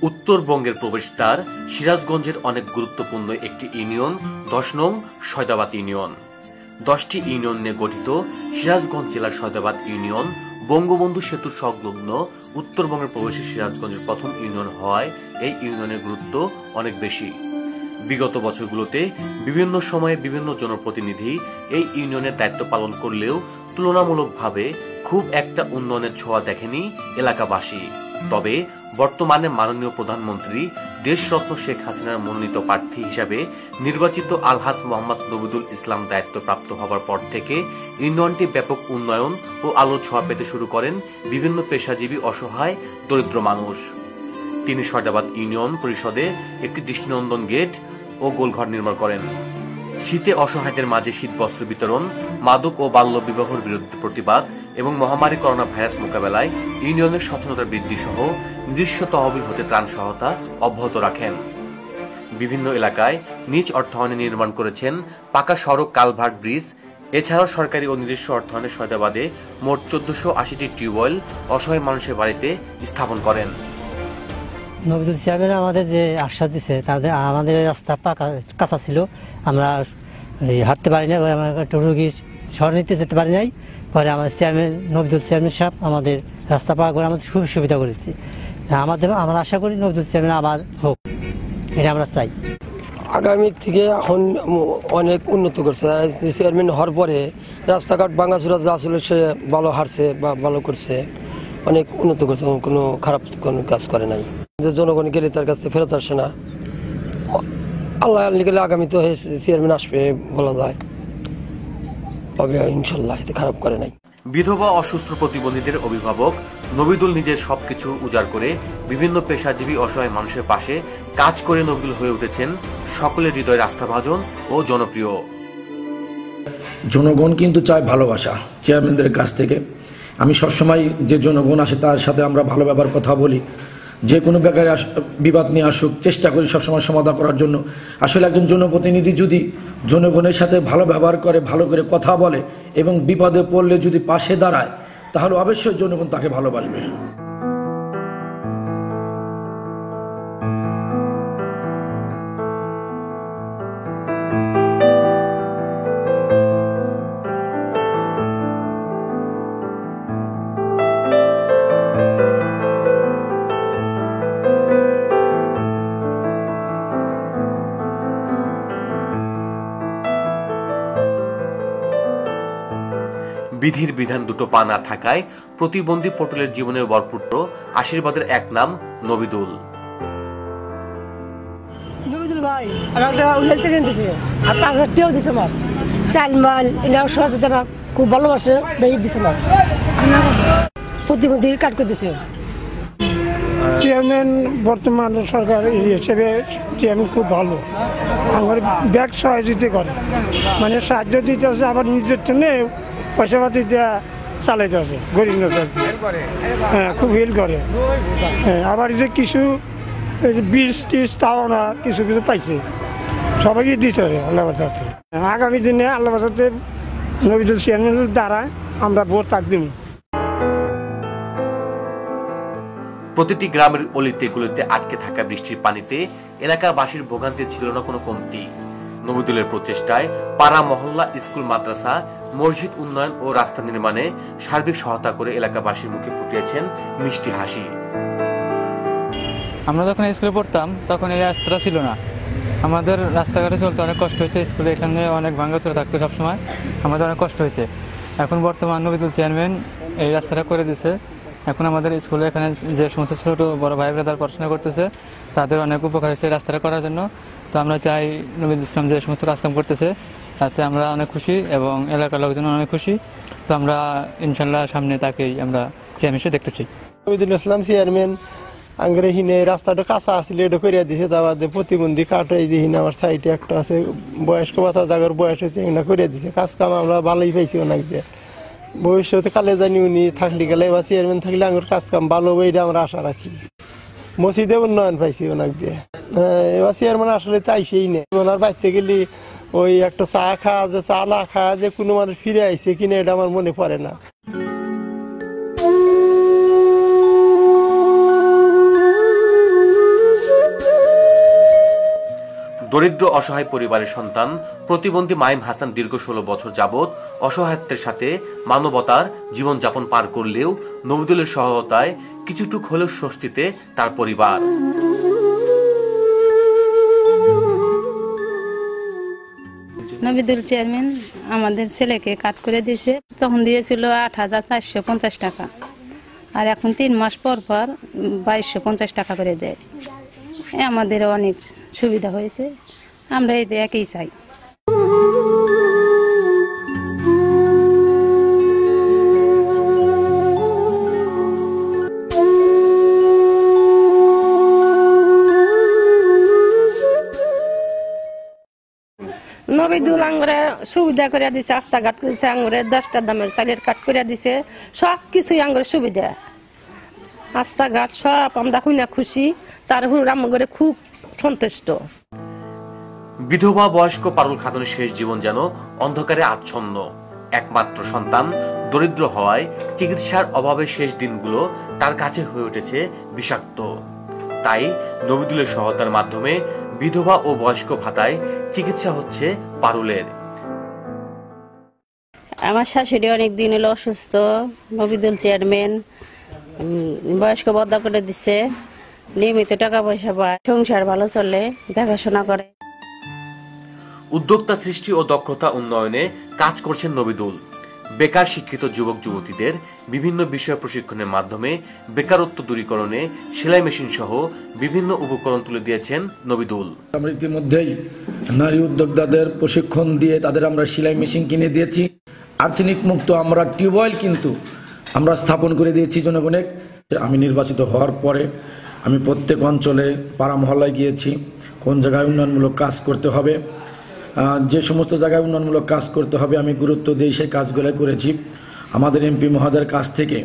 উত্তরবঙ্গের প্রবেশদ্বার সিরাজগঞ্জের অনেক গুরুত্বপূর্ণ একটি ইউনিয়ন ১০ নং সয়দাবাদ ইউনিয়ন। ১০টি ইউনিয়ন নিয়ে গঠিত সিরাজগঞ্জ জেলার সয়দাবাদ ইউনিয়ন বঙ্গবন্ধু সেতুর সংলগ্ন উত্তরবঙ্গের প্রবেশে সিরাজগঞ্জের প্রথম ইউনিয়ন হওয়ায় এই ইউনিয়নের গুরুত্ব অনেক বেশি। বিগত বছরগুলোতে বিভিন্ন সময়ে বিভিন্ন জনপ্রতিনিধি এই ইউনিয়নের দায়িত্ব পালন করলেও তুলনামূলকভাবে খুব একটা উন্নয়নের ছোঁয়া দেখেনি এলাকাবাসী। তবে বর্তমানে মাননীয় প্রধানমন্ত্রী দেশরত্ন শেখ হাসিনার মনোনীত প্রার্থী হিসাবে নির্বাচিত আলহাজ মোহাম্মদ নবিদুল ইসলাম দায়িত্বপ্রাপ্ত হবার পর থেকে ইউনিয়নটি ব্যাপক উন্নয়ন ও আলোর ছোঁয়া পেতে শুরু করেন বিভিন্ন পেশাজীবী, অসহায়, দরিদ্র মানুষ। তিনি সয়দাবাদ ইউনিয়ন পরিষদে একটি দৃষ্টিনন্দন গেট ও গোলঘর নির্মাণ করেন। শীতে অসহায়দের মাঝে শীতবস্ত্র বিতরণ, মাদক ও বাল্য বিবাহের বিরুদ্ধে প্রতিবাদ এবং মহামারী করোনা ভাইরাস মোকাবেলায় ইউনিয়নের সচেতনতা বৃদ্ধি সহ নিজস্ব তহবিল হতে ত্রাণ সহায়তা অব্যাহত রাখেন। বিভিন্ন এলাকায় নিজ অর্থায়নে নির্মাণ করেছেন পাকা সড়ক, কালভার্ট, ব্রিজ। এছাড়াও সরকারি ও নিজস্ব অর্থায়নে সয়দাবাদে মোট ১৪৮০টি টিউবওয়েল অসহায় মানুষের বাড়িতে স্থাপন করেন। নবিদুল চেয়ারম্যান আমাদের যে আশ্বাস দিচ্ছে, তাদের আমাদের রাস্তা পাকা কাঁচা ছিল, আমরা হাঁটতে পারি না, একটা রুগী শহর নিতে যেতে পারি নাই। পরে আমাদের চেয়ারম্যান নবিদুল চেয়ারম্যান সাহেব আমাদের রাস্তা পাকা করে আমাদের খুব সুবিধা করেছে। আমরা আশা করি নবিদুল চেয়ারম্যান আবার হোক, এটা আমরা চাই। আগামী থেকে এখন অনেক উন্নত করছে। চেয়ারম্যান হওয়ার পরে রাস্তাঘাট ভাঙাচোরা যা ছিল সে ভালো হারছে বা ভালো করছে, অনেক উন্নত করছে, কোনো খারাপ কোনো কাজ করে নাই। যে জনগণ গেলে তার কাছে ফেরত আসে না। আল্লাহ গেলে আগামী তো চেয়ারম্যান আসবে বলা যায়, তবে ইনশাল্লাহ এতে খারাপ করে নাই। বিধবা, অসুস্থ, প্রতিবন্ধীদের অভিভাবক নবিদুল নিজের সবকিছু উজাড় করে বিভিন্ন পেশাজীবী, অসহায় মানুষের পাশে কাজ করে নবিদুল হয়ে উঠেছেন সকলের হৃদয়ের আস্থাভাজন ও জনপ্রিয়। জনগণ কিন্তু চায় ভালোবাসা চেয়ারম্যানদের কাছ থেকে। আমি সবসময় যে জনগণ আসে তার সাথে আমরা ভালো ব্যবহার কথা বলি, যে কোনো ব্যাপারে বিবাদ নিয়ে আসুক চেষ্টা করি সবসময় সমাধান করার জন্য। আসলে একজন জনপ্রতিনিধি যদি জনগণের সাথে ভালো ব্যবহার করে, ভালো করে কথা বলে এবং বিপদে পড়লে যদি পাশে দাঁড়ায়, তাহলে অবশ্যই জনগণ তাকে ভালোবাসবে। বিধির বিধান দুটো পা না থাকায় প্রতিবন্ধী পটলের জীবনের বরপুত্র আশীর্বাদের এক নাম নবিদুল। নবিদুল ভাই আমাকে হুইল সেকেন্ড দিছে আর ৫০০০ টাকাও দিছে, আমার চাল মাল এনাও সহজে দেবা, খুব ভালোবাসে, বেশি দিছে, আমার প্রতিবন্ধী কাট করে দিছে। চেয়ারম্যান বর্তমান সরকার হিসেবে চেয়ারম্যান খুব ভালো, আমার ব্যাগ সহযোগিতা করে, মানে সাহায্য দিতে আছে, আবার নিজের জন্য পয়সা পাতি দেওয়া চালাইতে আছে, গরিব নজর, হ্যাঁ খুব হেল্প করে। হ্যাঁ আবার যে কিছু বীজ টিজ তাও না কিছু কিছু পাইছে, সবাইকে দিতে হবে আল্লাহ বাঁচাতে। আগামী দিনে আল্লাহ বাঁচাতে নবিদুল চেয়ারম্যানের দ্বারা আমরা ভোট তাক দিব। প্রতিটি গ্রামের অলিতে গলিতে আটকে থাকা বৃষ্টির পানিতে এলাকাবাসীর ভোগান্তি ছিল না কোনো কমতি। নবিদুলের প্রচেষ্টায় পাড়া, মহল্লা, স্কুল, মাদ্রাসা, মসজিদ উন্নয়ন ও রাস্তা নির্মাণে সার্বিক সহায়তা করে এলাকাবাসীর মুখে ফুটিয়েছেন মিষ্টি হাসি। আমরা যখন স্কুলে পড়তাম তখন এই রাস্তাটা ছিল না, আমাদের রাস্তাঘাটে চলতে অনেক কষ্ট হয়েছে, স্কুলে এখানে অনেক ভাঙাচোরা থাকতো সবসময়, আমাদের অনেক কষ্ট হয়েছে। এখন বর্তমান নবিদুল চেয়ারম্যান এই রাস্তাটা করে দিয়েছে। এখন আমাদের স্কুলে এখানে যে সমস্ত ছোটো বড় ভাই ব্রাদার পড়াশোনা করতেছে তাদের অনেক উপকার হয়েছে রাস্তাটা করার জন্য। তো আমরা চাই নবিদুল ইসলাম যে সমস্ত কাজকাম করতেছে তাতে আমরা অনেক খুশি এবং এলাকার লোকজন অনেক খুশি। তো আমরা ইনশাল্লাহ সামনে তাকেই আমরা চেয়ারম্যান হিসেবে দেখতে চাই। নবিদুল ইসলাম চেয়ারম্যান আঙ্গরে হিনে রাস্তাটা কাঁচা আসলে এটা করিয়া দিছে, তারপর প্রতিবন্ধী কাঠ এই যে হিনে আমার সাইডে একটা আছে বয়স্ক ভাতা জায়গার বয়স হয়েছে, এগুলো করিয়া দিছে। কাজ কাম আমরা ভালোই পাইছি ওনাকে দিয়ে। ভবিষ্যতে কালে জানি উনি থাকলে গেলে বা চেয়ারম্যান থাকলে আমার কাজ কাম ভালো হবে, এটা আমরা আশা রাখি। মসজিদে উন্নয়ন পাইছি ওনাকে দিয়ে। এবার চেয়ারম্যান আসলে তাই সেই নেই, ওনার বাড়িতে গেলে ওই একটা চা খাওয়া যে চা না খাওয়া যে কোনো মানুষ ফিরে আইছে কিনা এটা আমার মনে পড়ে না। দরিদ্র অসহায় পরিবারের সন্তান প্রতিবন্ধী মাইম হাসান দীর্ঘ 16 বছর যাবৎ অসহায়ত্বের সাথে মানবতার জীবনযাপন পার করলেও নবিদুলের সহায়তায় কিছুটুক হলেও স্বস্তিতে তার পরিবার। নবিদুল চেয়ারম্যান আমাদের ছেলেকে কাট করে দিয়েছে, তখন দিয়েছিল 8,450 টাকা, আর এখন 3 মাস পর পর 2,250 টাকা করে দেয়। আমাদের অনেক সুবিধা হয়েছে, আমরা এই একই চাই। নবিদুল আঙ্গুরে সুবিধা করে দিছে, রাস্তাঘাট করেছে, আঙ্গুরে 10টা দামের চালের কাট করে দিছে, সব কিছুই আঙ্গুরে সুবিধা, রাস্তাঘাট সব আমরা খুনা খুশি, তার করে খুব সন্তুষ্ট। বিধবা বয়স্ক পারুল খাতুনের শেষ জীবন যেন অন্ধকারে আচ্ছন্ন। একমাত্র সন্তান দরিদ্র হওয়ায় চিকিৎসার অভাবে শেষ দিনগুলো তার কাছে হয়ে উঠেছে বিষাক্ত। তাই নবিদুলের সহায়তার মাধ্যমে বিধবা ও বয়স্ক ভাতায় চিকিৎসা হচ্ছে পারুলের। আমার শাশুড়ি অনেক দিন হলো অসুস্থ, নবিদুল চেয়ারম্যান বয়স্ক বদ্ধ করে দিচ্ছে, নিয়মিত টাকা পয়সা পায়, সংসার ভালো চলে, দেখাশোনা করে। উদ্যোক্তা সৃষ্টি ও দক্ষতা উন্নয়নে কাজ করছেন নবিদুল। বেকার শিক্ষিত যুবক যুবতীদের বিভিন্ন বিষয় প্রশিক্ষণের মাধ্যমে বেকারত্ব দূরীকরণে সেলাই মেশিন সহ বিভিন্ন উপকরণ তুলে দিয়েছেন নবিদুল। আমরা ইতিমধ্যেই নারী উদ্যোক্তাদের প্রশিক্ষণ দিয়ে তাদের আমরা সেলাই মেশিন কিনে দিয়েছি। আর্সেনিক মুক্ত আমরা টিউবওয়েল কিন্তু আমরা স্থাপন করে দিয়েছি জনগণের। আমি নির্বাচিত হওয়ার পরে আমি প্রত্যেক অঞ্চলে পাড়া মহল্লায় গিয়েছি, কোন জায়গায় উন্নয়নমূলক কাজ করতে হবে, যে সমস্ত জায়গায় উন্নয়নমূলক কাজ করতে হবে আমি গুরুত্ব দিয়ে সেই কাজগুলো করেছি। আমাদের এমপি মহোদয়ের কাছ থেকে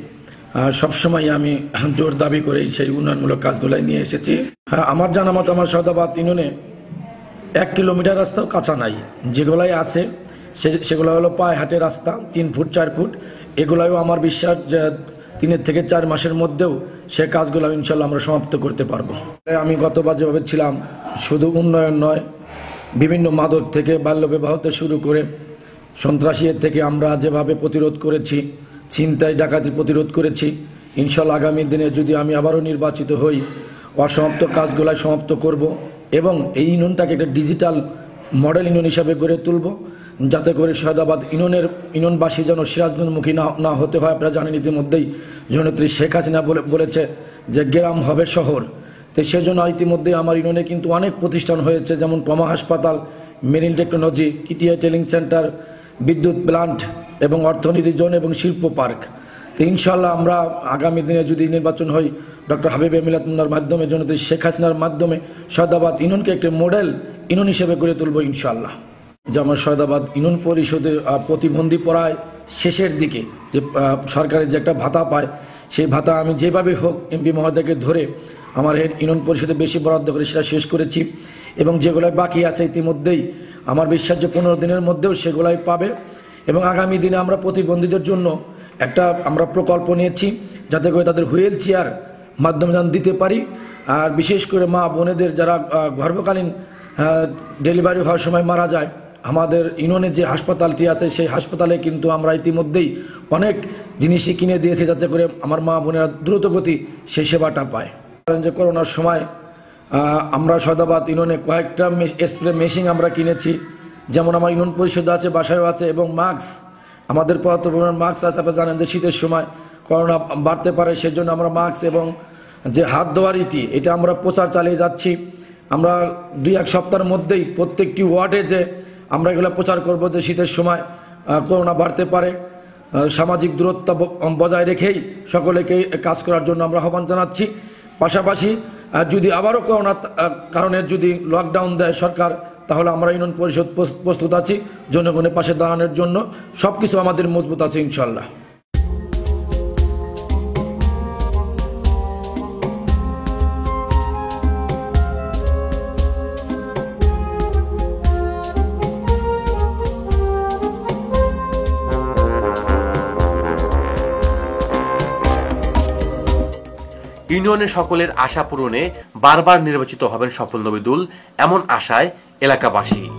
সবসময় আমি জোর দাবি করে সেই উন্নয়নমূলক কাজগুলো নিয়ে এসেছি। আমার জানা মতো আমার সয়দাবাদ ইউনিয়নে 1 কিলোমিটার রাস্তাও কাঁচা নাই, যেগুলাই আছে সেগুলো হলো পায়ে হাঁটে রাস্তা, 3 ফুট 4 ফুট। এগুলোও আমার বিশ্বাস যে 3 থেকে 4 মাসের মধ্যেও সে কাজগুলো ইনশাল্লাহ আমরা সমাপ্ত করতে পারবো। আমি গতবার যেভাবে ছিলাম, শুধু উন্নয়ন নয়, বিভিন্ন মাদক থেকে বাল্যবিবাহ থেকে শুরু করে সন্ত্রাসীর থেকে আমরা যেভাবে প্রতিরোধ করেছি, ছিনতাই ডাকাতি প্রতিরোধ করেছি, ইনশাল্লাহ আগামী দিনে যদি আমি আবারও নির্বাচিত হই অসমাপ্ত কাজগুলাই সমাপ্ত করব এবং এই ইউনিয়নটাকে একটা ডিজিটাল মডেল ইউনিয়ন হিসাবে গড়ে তুলব, যাতে করে সয়দাবাদ ইউনিয়নবাসী যেন সিরাজগঞ্জমুখী না হতে হয়। আপনারা জানেন ইতিমধ্যেই জননেত্রী শেখ হাসিনা বলেছে যে গ্রাম হবে শহর। তো সেজন্য ইতিমধ্যে আমার ইউনিয়নে কিন্তু অনেক প্রতিষ্ঠান হয়েছে, যেমন ট্রমা হাসপাতাল, marine technology, TTI training centre, বিদ্যুৎ প্লান্ট এবং অর্থনীতি জোন এবং শিল্প পার্ক। তো ইনশাল্লাহ আমরা আগামী দিনে যদি নির্বাচন হই ডক্টর হাবিব মিলাতুল্লাহর মাধ্যমে, জননেত্রী শেখ হাসিনার মাধ্যমে সয়দাবাদ ইউনিয়নকে একটি মডেল ইউনিয়ন হিসেবে গড়ে তুলব ইনশাল্লাহ। যে আমার সয়দাবাদ ইউনিয়ন পরিষদে প্রতিবন্ধী পড়ায় শেষের দিকে যে সরকারের যে একটা ভাতা পায়, সেই ভাতা আমি যেভাবে হোক এমপি মহোদয়কে ধরে আমার ইউনিয়ন পরিষদে বেশি বরাদ্দ করে সেটা শেষ করেছি এবং যেগুলো বাকি আছে ইতিমধ্যেই আমার বিশ্বাস যে 15 দিনের মধ্যেও সেগুলাই পাবে। এবং আগামী দিনে আমরা প্রতিবন্ধীদের জন্য একটা আমরা প্রকল্প নিয়েছি, যাতে করে তাদের হুইল চেয়ার মাধ্যমে যেন দিতে পারি। আর বিশেষ করে মা বোনেদের যারা গর্ভকালীন ডেলিভারি হওয়ার সময় মারা যায়, আমাদের ইউনিয়নের যে হাসপাতালটি আছে সেই হাসপাতালে কিন্তু আমরা ইতিমধ্যেই অনেক জিনিসই কিনে দিয়েছি, যাতে করে আমার মা বোনেরা দ্রুতগতি সেই সেবাটা পায়। যে করোনার সময় আমরা সয়দাবাদ ইউনিয়নে কয়েকটা স্প্রে মেশিন আমরা কিনেছি, যেমন আমার ইউনিয়ন পরিষদ আছে, বাসায়ও আছে, এবং মাস্ক, আমাদের পর্যাপ্ত পরিমাণ মাস্ক আছে। আপনারা জানেন যে শীতের সময় করোনা বাড়তে পারে, সেজন্য আমরা মাস্ক এবং যে হাত ধোয়ার এটা আমরা প্রচার চালিয়ে যাচ্ছি। আমরা 2-1 সপ্তাহের মধ্যেই প্রত্যেকটি ওয়ার্ডে যে আমরা এগুলো প্রচার করব যে শীতের সময় করোনা বাড়তে পারে, সামাজিক দূরত্ব বজায় রেখেই সকলেকে কাজ করার জন্য আমরা আহ্বান জানাচ্ছি। পাশাপাশি যদি আবারও করোনার কারণে যদি লকডাউন দেয় সরকার, তাহলে আমরা ইউনিয়ন পরিষদ প্রস্তুত আছি জনগণের পাশে দাঁড়ানোর জন্য। সব কিছু আমাদের মজবুত আছে ইনশাল্লাহ। ইউনিয়নের সকলের আশা পূরণে বারবার নির্বাচিত হবেন সফল নবিদুল, এমন আশায় এলাকাবাসী।